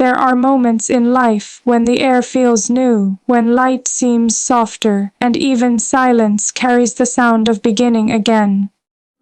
There are moments in life when the air feels new, when light seems softer, and even silence carries the sound of beginning again.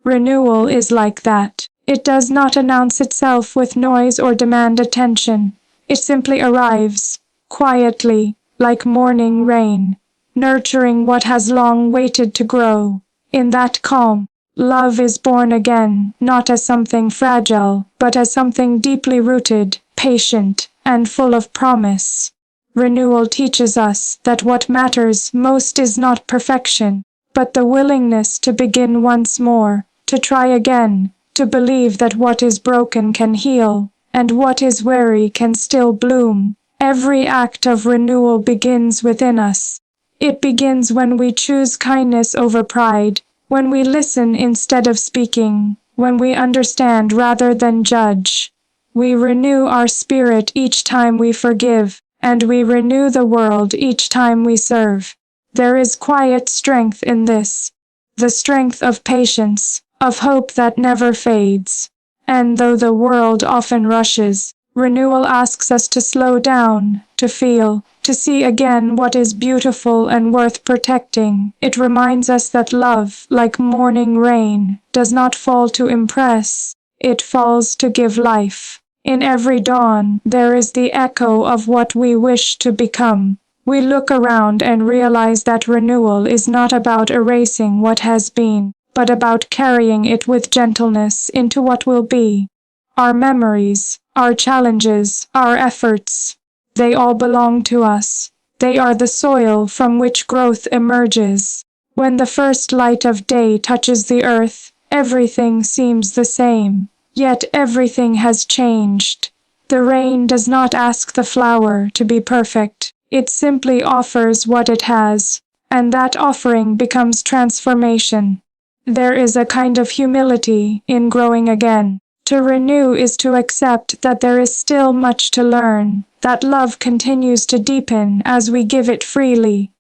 Renewal is like that. It does not announce itself with noise or demand attention. It simply arrives, quietly, like morning rain, nurturing what has long waited to grow. In that calm, love is born again, not as something fragile, but as something deeply rooted, patient, and full of promise. Renewal teaches us that what matters most is not perfection, but the willingness to begin once more, to try again, to believe that what is broken can heal, and what is weary can still bloom. Every act of renewal begins within us. It begins when we choose kindness over pride, when we listen instead of speaking, when we understand rather than judge. We renew our spirit each time we forgive, and we renew the world each time we serve. There is quiet strength in this, the strength of patience, of hope that never fades. And though the world often rushes, renewal asks us to slow down, to feel, to see again what is beautiful and worth protecting. It reminds us that love, like morning rain, does not fall to impress, it falls to give life. In every dawn, there is the echo of what we wish to become. We look around and realize that renewal is not about erasing what has been, but about carrying it with gentleness into what will be. Our memories, our challenges, our efforts, they all belong to us. They are the soil from which growth emerges. When the first light of day touches the earth, everything seems the same, yet everything has changed. The rain does not ask the flower to be perfect, it simply offers what it has, and that offering becomes transformation. There is a kind of humility in growing again. To renew is to accept that there is still much to learn, that love continues to deepen as we give it freely.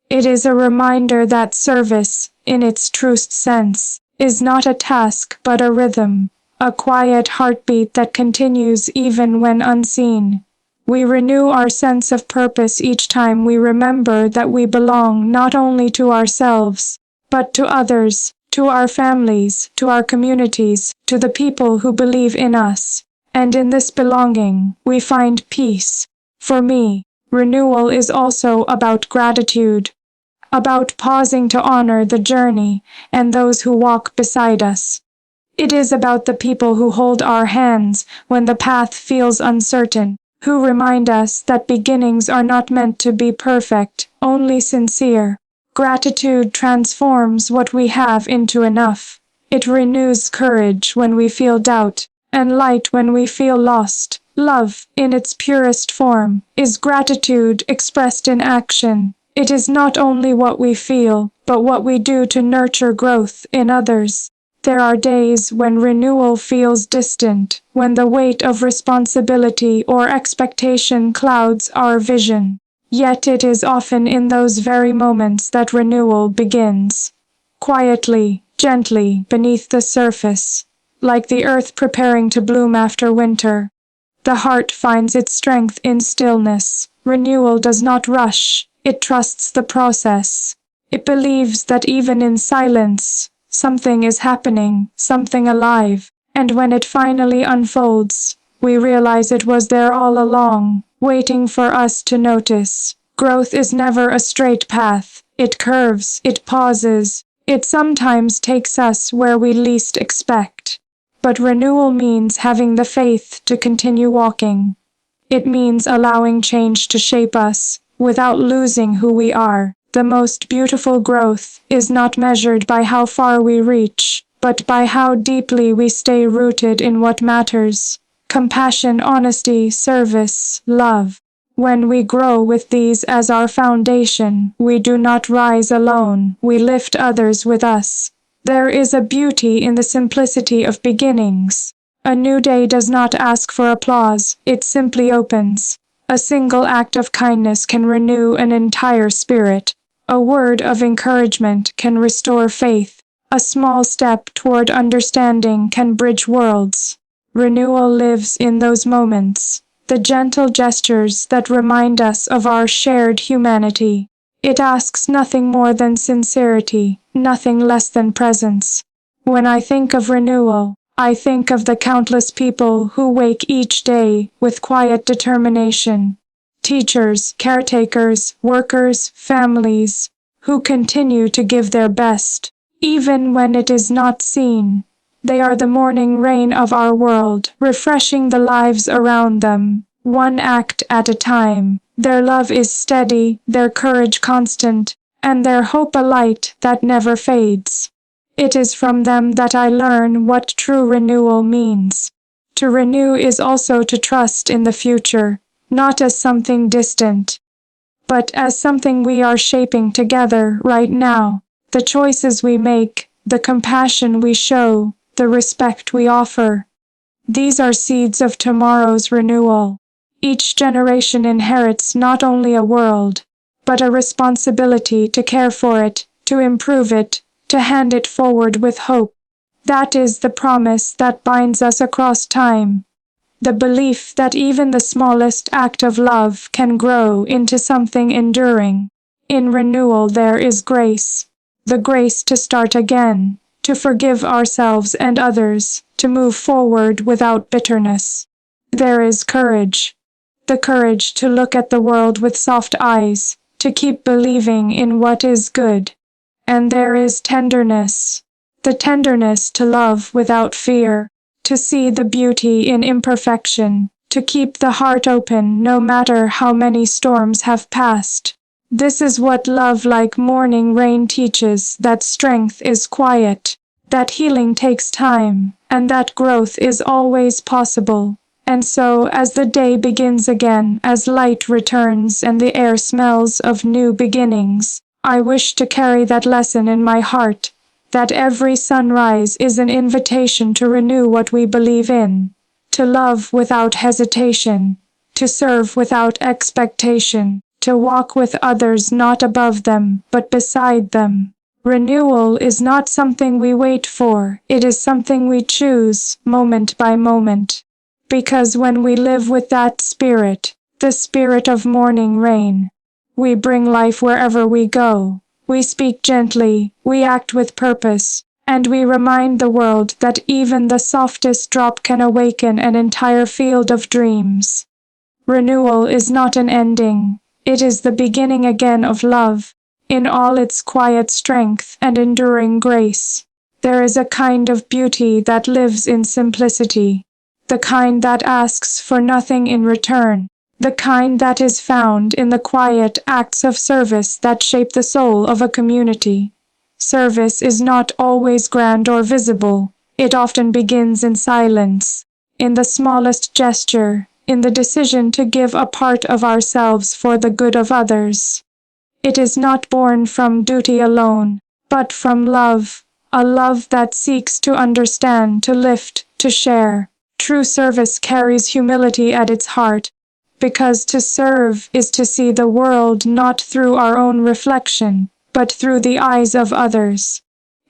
It is a reminder that service, in its truest sense, is not a task but a rhythm, a quiet heartbeat that continues even when unseen. We renew our sense of purpose each time we remember that we belong not only to ourselves, but to others, to our families, to our communities, to the people who believe in us. And in this belonging, we find peace. For me, renewal is also about gratitude, about pausing to honor the journey and those who walk beside us. It is about the people who hold our hands when the path feels uncertain, who remind us that beginnings are not meant to be perfect, only sincere. Gratitude transforms what we have into enough. It renews courage when we feel doubt, and light when we feel lost. Love, in its purest form, is gratitude expressed in action. It is not only what we feel, but what we do to nurture growth in others. There are days when renewal feels distant, when the weight of responsibility or expectation clouds our vision. Yet it is often in those very moments that renewal begins. Quietly, gently, beneath the surface, like the earth preparing to bloom after winter. The heart finds its strength in stillness. Renewal does not rush, it trusts the process. It believes that even in silence, something is happening, something alive, and when it finally unfolds, we realize it was there all along, waiting for us to notice. Growth is never a straight path. It curves, it pauses, it sometimes takes us where we least expect. But renewal means having the faith to continue walking. It means allowing change to shape us, without losing who we are. The most beautiful growth is not measured by how far we reach, but by how deeply we stay rooted in what matters. Compassion, honesty, service, love. When we grow with these as our foundation, we do not rise alone, we lift others with us. There is a beauty in the simplicity of beginnings. A new day does not ask for applause, it simply opens. A single act of kindness can renew an entire spirit. A word of encouragement can restore faith. A small step toward understanding can bridge worlds. Renewal lives in those moments. the gentle gestures that remind us of our shared humanity. It asks nothing more than sincerity, nothing less than presence. When I think of renewal, I think of the countless people who wake each day with quiet determination. Teachers, caretakers, workers, families, who continue to give their best, even when it is not seen. They are the morning rain of our world, refreshing the lives around them, one act at a time. Their love is steady, their courage constant, and their hope a light that never fades. It is from them that I learn what true renewal means. To renew is also to trust in the future, not as something distant, but as something we are shaping together right now. The choices we make, the compassion we show, the respect we offer. These are seeds of tomorrow's renewal. Each generation inherits not only a world, but a responsibility to care for it, to improve it, to hand it forward with hope. That is the promise that binds us across time. The belief that even the smallest act of love can grow into something enduring. In renewal there is grace. The grace to start again, to forgive ourselves and others, to move forward without bitterness. There is courage. The courage to look at the world with soft eyes, to keep believing in what is good. And there is tenderness. The tenderness to love without fear, to see the beauty in imperfection, to keep the heart open no matter how many storms have passed. This is what love like morning rain teaches, that strength is quiet, that healing takes time, and that growth is always possible. And so, as the day begins again, as light returns and the air smells of new beginnings, I wish to carry that lesson in my heart, that every sunrise is an invitation to renew what we believe in, to love without hesitation, to serve without expectation, to walk with others not above them, but beside them. Renewal is not something we wait for, it is something we choose, moment by moment. Because when we live with that spirit, the spirit of morning rain, we bring life wherever we go. We speak gently, we act with purpose, and we remind the world that even the softest drop can awaken an entire field of dreams. Renewal is not an ending, it is the beginning again of love, in all its quiet strength and enduring grace. There is a kind of beauty that lives in simplicity. The kind that asks for nothing in return, the kind that is found in the quiet acts of service that shape the soul of a community. Service is not always grand or visible, it often begins in silence, in the smallest gesture, in the decision to give a part of ourselves for the good of others. It is not born from duty alone, but from love, a love that seeks to understand, to lift, to share. True service carries humility at its heart, because to serve is to see the world not through our own reflection, but through the eyes of others.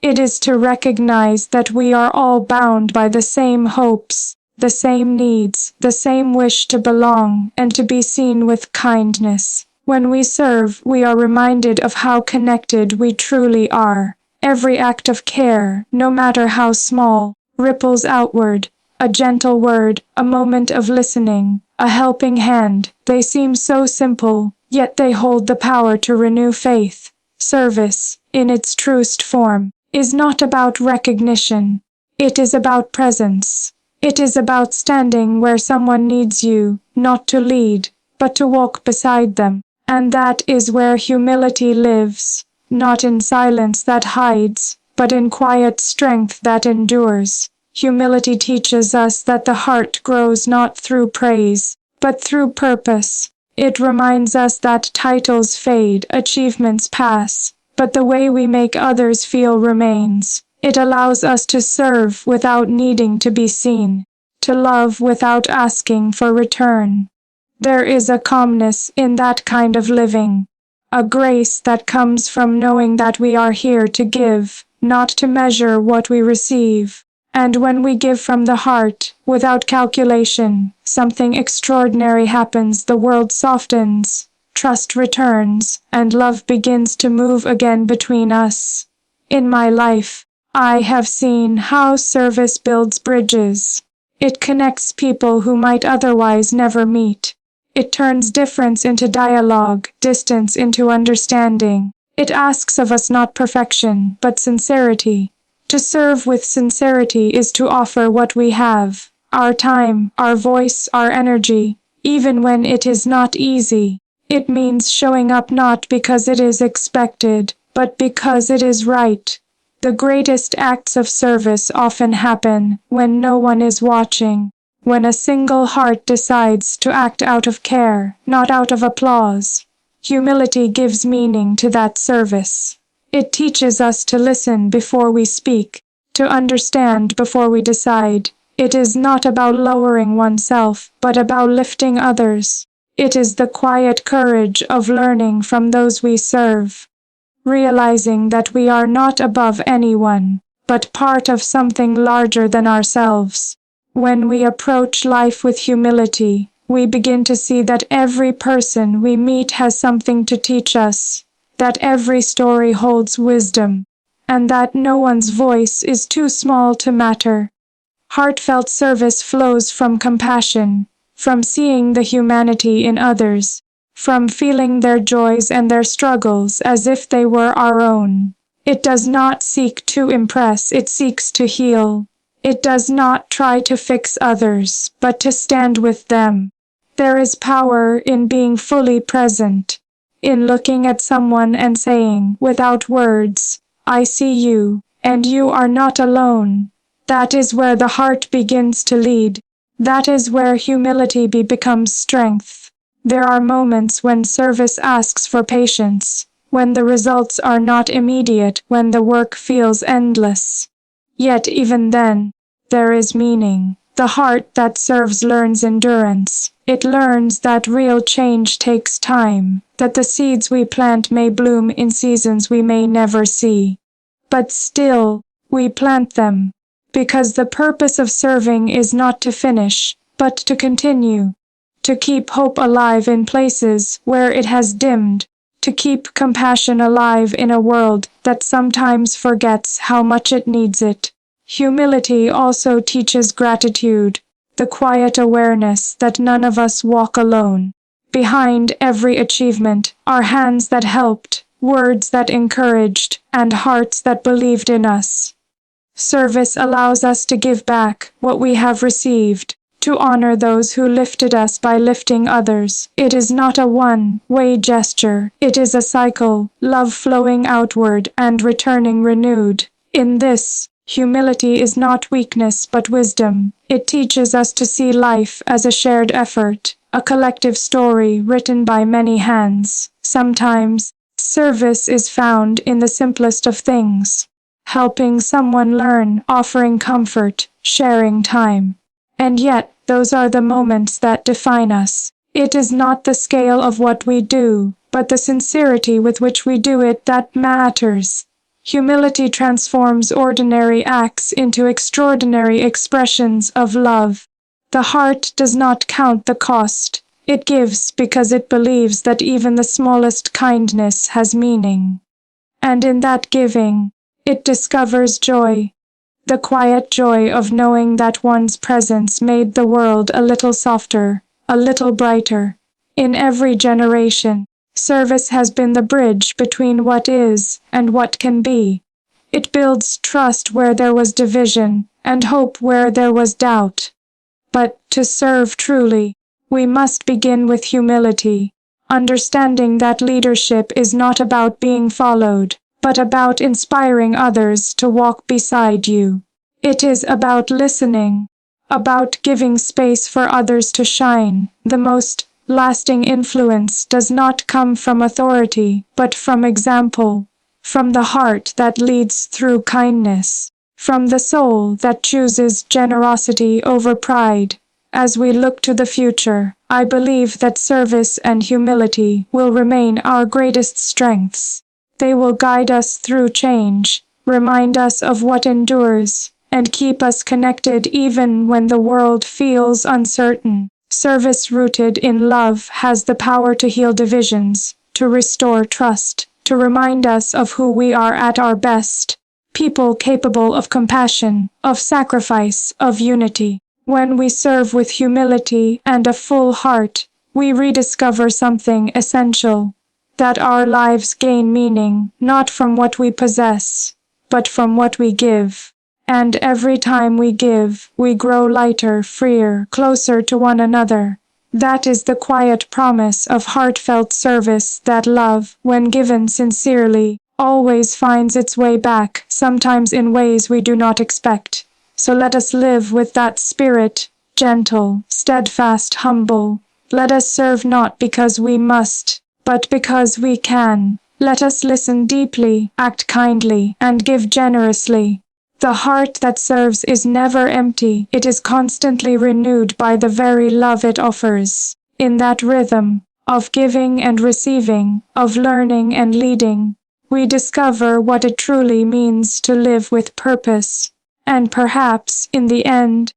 It is to recognize that we are all bound by the same hopes, the same needs, the same wish to belong and to be seen with kindness. When we serve, we are reminded of how connected we truly are. Every act of care, no matter how small, ripples outward. A gentle word, a moment of listening, a helping hand, they seem so simple, yet they hold the power to renew faith. Service, in its truest form, is not about recognition. It is about presence. It is about standing where someone needs you, not to lead, but to walk beside them. And that is where humility lives, not in silence that hides, but in quiet strength that endures. Humility teaches us that the heart grows not through praise, but through purpose. It reminds us that titles fade, achievements pass, but the way we make others feel remains. It allows us to serve without needing to be seen, to love without asking for return. There is a calmness in that kind of living, a grace that comes from knowing that we are here to give, not to measure what we receive. And when we give from the heart, without calculation, something extraordinary happens. The world softens, trust returns, and love begins to move again between us. In my life, I have seen how service builds bridges. It connects people who might otherwise never meet. It turns difference into dialogue, distance into understanding. It asks of us not perfection, but sincerity. To serve with sincerity is to offer what we have, our time, our voice, our energy, even when it is not easy. It means showing up not because it is expected, but because it is right. The greatest acts of service often happen when no one is watching, when a single heart decides to act out of care, not out of applause. Humility gives meaning to that service. It teaches us to listen before we speak, to understand before we decide. It is not about lowering oneself, but about lifting others. It is the quiet courage of learning from those we serve, realizing that we are not above anyone, but part of something larger than ourselves. When we approach life with humility, we begin to see that every person we meet has something to teach us, that every story holds wisdom, and that no one's voice is too small to matter. Heartfelt service flows from compassion, from seeing the humanity in others, from feeling their joys and their struggles as if they were our own. It does not seek to impress, it seeks to heal. It does not try to fix others, but to stand with them. There is power in being fully present, in looking at someone and saying, without words, I see you, and you are not alone. That is where the heart begins to lead. That is where humility becomes strength. There are moments when service asks for patience, when the results are not immediate, when the work feels endless. Yet even then, there is meaning. The heart that serves learns endurance. It learns that real change takes time, that the seeds we plant may bloom in seasons we may never see. But still, we plant them, because the purpose of serving is not to finish, but to continue, to keep hope alive in places where it has dimmed, to keep compassion alive in a world that sometimes forgets how much it needs it. Humility also teaches gratitude, the quiet awareness that none of us walk alone. Behind every achievement are hands that helped, words that encouraged, and hearts that believed in us. Service allows us to give back what we have received, to honor those who lifted us by lifting others. It is not a one-way gesture, it is a cycle, love flowing outward and returning renewed. In this, humility is not weakness but wisdom. It teaches us to see life as a shared effort, a collective story written by many hands. Sometimes, service is found in the simplest of things. Helping someone learn, offering comfort, sharing time. And yet, those are the moments that define us. It is not the scale of what we do, but the sincerity with which we do it that matters. Humility transforms ordinary acts into extraordinary expressions of love. The heart does not count the cost. It gives because it believes that even the smallest kindness has meaning. And in that giving, it discovers joy. The quiet joy of knowing that one's presence made the world a little softer, a little brighter. In every generation, service has been the bridge between what is and what can be. It builds trust where there was division, and hope where there was doubt. But to serve truly, we must begin with humility, understanding that leadership is not about being followed, but about inspiring others to walk beside you. It is about listening, about giving space for others to shine. The most lasting influence does not come from authority, but from example, from the heart that leads through kindness, from the soul that chooses generosity over pride. As we look to the future, I believe that service and humility will remain our greatest strengths. They will guide us through change, remind us of what endures, and keep us connected even when the world feels uncertain. Service rooted in love has the power to heal divisions, to restore trust, to remind us of who we are at our best. People capable of compassion, of sacrifice, of unity. When we serve with humility and a full heart, we rediscover something essential. That our lives gain meaning, not from what we possess, but from what we give. And every time we give, we grow lighter, freer, closer to one another. That is the quiet promise of heartfelt service, that love, when given sincerely, always finds its way back, sometimes in ways we do not expect. So let us live with that spirit, gentle, steadfast, humble. Let us serve not because we must, but because we can. Let us listen deeply, act kindly, and give generously. The heart that serves is never empty, it is constantly renewed by the very love it offers. In that rhythm, of giving and receiving, of learning and leading, we discover what it truly means to live with purpose. And perhaps, in the end,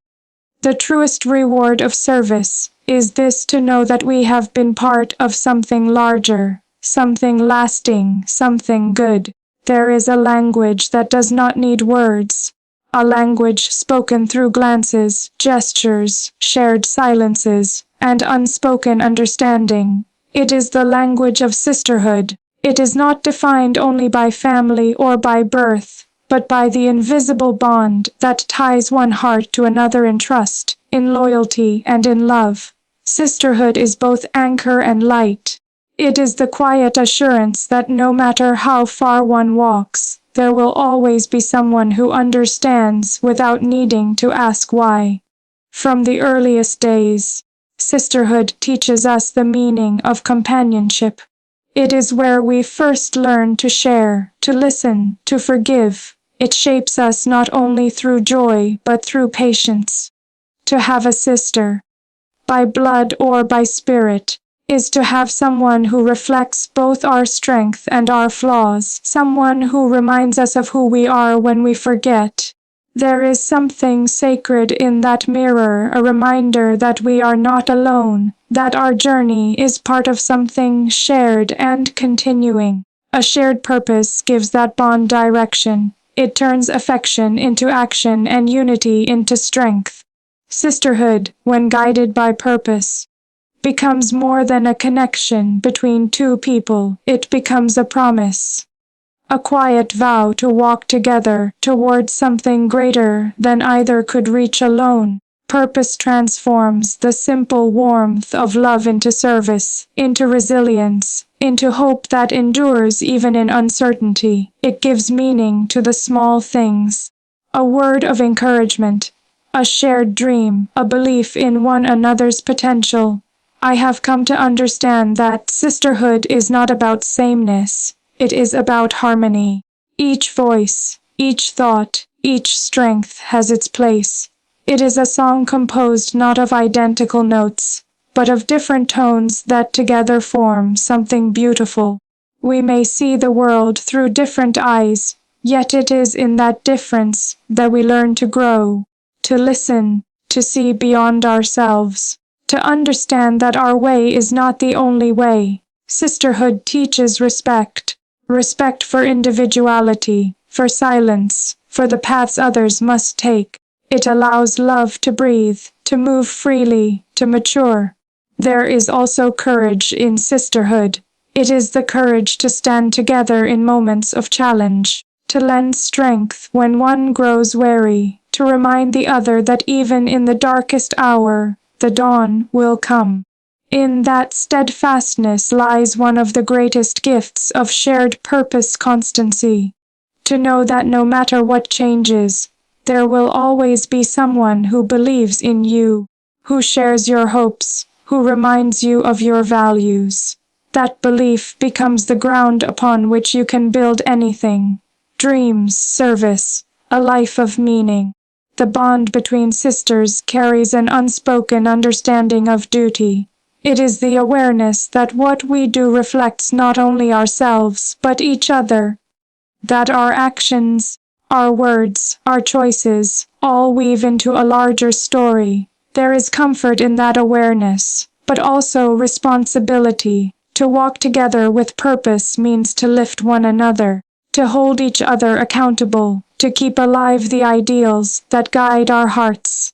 the truest reward of service is this: to know that we have been part of something larger, something lasting, something good. There is a language that does not need words, a language spoken through glances, gestures, shared silences, and unspoken understanding. It is the language of sisterhood. It is not defined only by family or by birth, but by the invisible bond that ties one heart to another in trust, in loyalty, and in love. Sisterhood is both anchor and light. It is the quiet assurance that no matter how far one walks, there will always be someone who understands without needing to ask why. From the earliest days, sisterhood teaches us the meaning of companionship. It is where we first learn to share, to listen, to forgive. It shapes us not only through joy but through patience. To have a sister, by blood or by spirit, is to have someone who reflects both our strength and our flaws, someone who reminds us of who we are when we forget. There is something sacred in that mirror, a reminder that we are not alone, that our journey is part of something shared and continuing. A shared purpose gives that bond direction. It turns affection into action and unity into strength. Sisterhood, when guided by purpose, becomes more than a connection between two people. It becomes a promise, a quiet vow to walk together towards something greater than either could reach alone. Purpose transforms the simple warmth of love into service, into resilience, into hope that endures even in uncertainty. It gives meaning to the small things. A word of encouragement, a shared dream, a belief in one another's potential. I have come to understand that sisterhood is not about sameness, it is about harmony. Each voice, each thought, each strength has its place. It is a song composed not of identical notes, but of different tones that together form something beautiful. We may see the world through different eyes, yet it is in that difference that we learn to grow, to listen, to see beyond ourselves, to understand that our way is not the only way. Sisterhood teaches respect, respect for individuality, for silence, for the paths others must take. It allows love to breathe, to move freely, to mature. There is also courage in sisterhood. It is the courage to stand together in moments of challenge, to lend strength when one grows weary, to remind the other that even in the darkest hour, the dawn will come. In that steadfastness lies one of the greatest gifts of shared purpose: constancy. To know that no matter what changes, there will always be someone who believes in you, who shares your hopes, who reminds you of your values. That belief becomes the ground upon which you can build anything: dreams, service, a life of meaning. The bond between sisters carries an unspoken understanding of duty. It is the awareness that what we do reflects not only ourselves but each other, that our actions, Our words, our choices, all weave into a larger story. There is comfort in that awareness, but also responsibility. To walk together with purpose means to lift one another, to hold each other accountable, to keep alive the ideals that guide our hearts.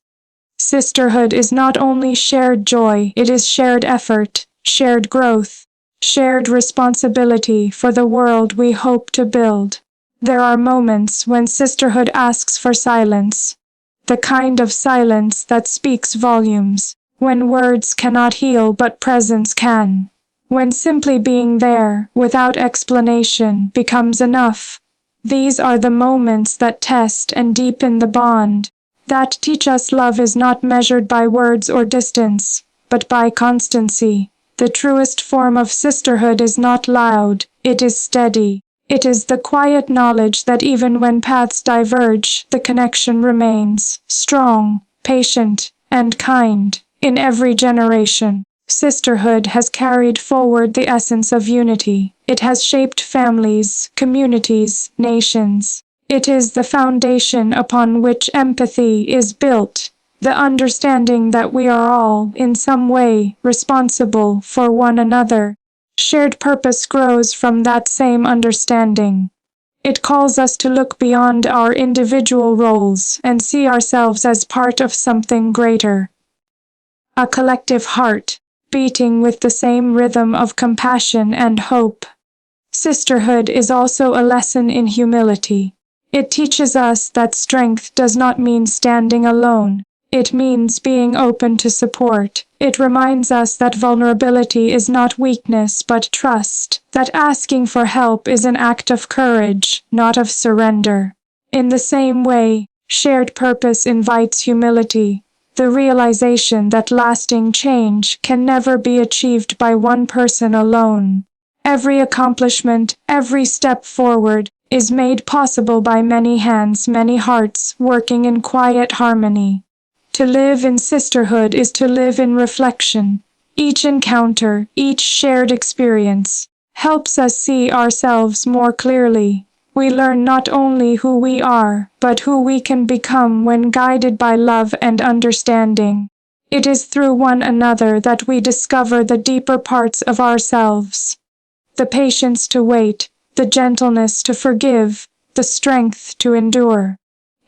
Sisterhood is not only shared joy, it is shared effort, shared growth, shared responsibility for the world we hope to build. There are moments when sisterhood asks for silence, the kind of silence that speaks volumes, when words cannot heal but presence can, when simply being there, without explanation, becomes enough. These are the moments that test and deepen the bond, that teach us love is not measured by words or distance, but by constancy. The truest form of sisterhood is not loud, it is steady. It is the quiet knowledge that even when paths diverge, the connection remains strong, patient, and kind. In every generation, sisterhood has carried forward the essence of unity. It has shaped families, communities, nations. It is the foundation upon which empathy is built, the understanding that we are all, in some way, responsible for one another. Shared purpose grows from that same understanding. It calls us to look beyond our individual roles and see ourselves as part of something greater. A collective heart, beating with the same rhythm of compassion and hope. Sisterhood is also a lesson in humility. It teaches us that strength does not mean standing alone. It means being open to support. It reminds us that vulnerability is not weakness but trust, that asking for help is an act of courage, not of surrender. In the same way, shared purpose invites humility, the realization that lasting change can never be achieved by one person alone. Every accomplishment, every step forward, is made possible by many hands, many hearts, working in quiet harmony. To live in sisterhood is to live in reflection. Each encounter, each shared experience, helps us see ourselves more clearly. We learn not only who we are, but who we can become when guided by love and understanding. It is through one another that we discover the deeper parts of ourselves. The patience to wait, the gentleness to forgive, the strength to endure.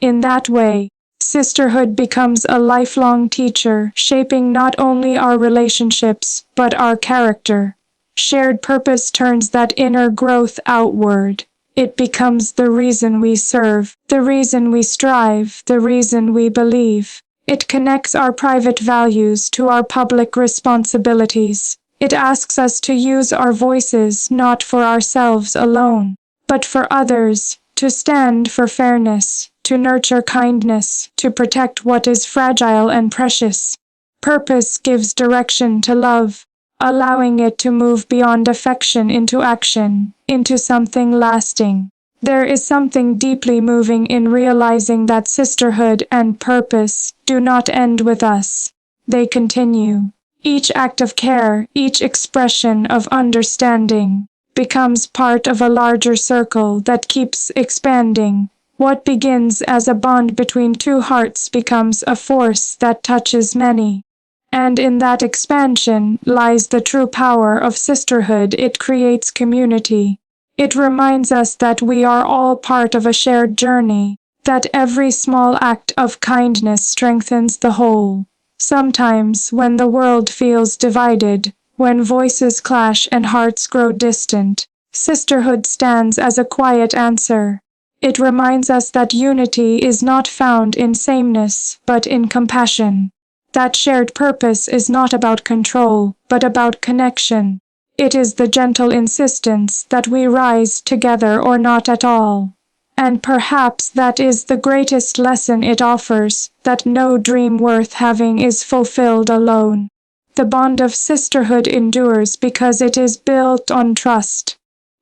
In that way, sisterhood becomes a lifelong teacher, shaping not only our relationships, but our character. Shared purpose turns that inner growth outward. It becomes the reason we serve, the reason we strive, the reason we believe. It connects our private values to our public responsibilities. It asks us to use our voices not for ourselves alone, but for others, to stand for fairness, to nurture kindness, to protect what is fragile and precious. Purpose gives direction to love, allowing it to move beyond affection into action, into something lasting. There is something deeply moving in realizing that sisterhood and purpose do not end with us. They continue. Each act of care, each expression of understanding, becomes part of a larger circle that keeps expanding. What begins as a bond between two hearts becomes a force that touches many. And in that expansion lies the true power of sisterhood. It creates community. It reminds us that we are all part of a shared journey, that every small act of kindness strengthens the whole. Sometimes, when the world feels divided, when voices clash and hearts grow distant, sisterhood stands as a quiet answer. It reminds us that unity is not found in sameness, but in compassion. That shared purpose is not about control, but about connection. It is the gentle insistence that we rise together or not at all. And perhaps that is the greatest lesson it offers, that no dream worth having is fulfilled alone. The bond of sisterhood endures because it is built on trust.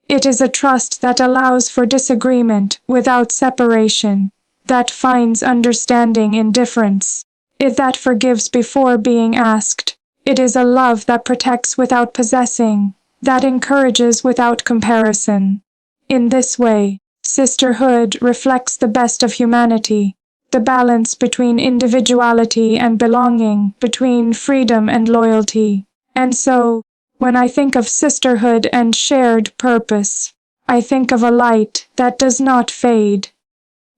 It is a trust that allows for disagreement without separation, that finds understanding in difference, that forgives before being asked. It is a love that protects without possessing, that encourages without comparison. In this way, Sisterhood reflects the best of humanity, the balance between individuality and belonging, between freedom and loyalty. And so, when I think of sisterhood and shared purpose, I think of a light that does not fade,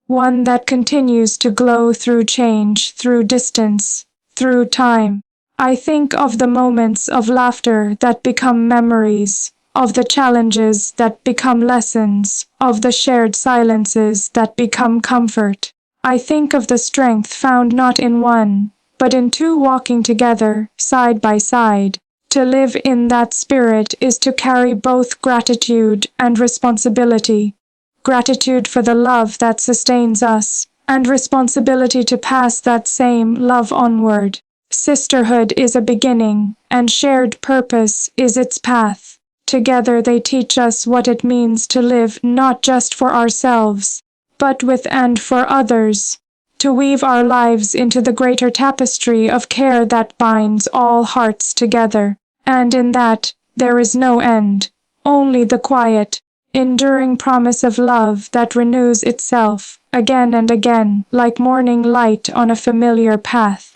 one that continues to glow through change, through distance, through time. I think of the moments of laughter that become memories, of the challenges that become lessons, of the shared silences that become comfort. I think of the strength found not in one, but in two walking together, side by side. To live in that spirit is to carry both gratitude and responsibility. Gratitude for the love that sustains us, and responsibility to pass that same love onward. Sisterhood is a beginning, and shared purpose is its path. Together they teach us what it means to live not just for ourselves, but with and for others. To weave our lives into the greater tapestry of care that binds all hearts together. And in that, there is no end, only the quiet, enduring promise of love that renews itself, again and again, like morning light on a familiar path.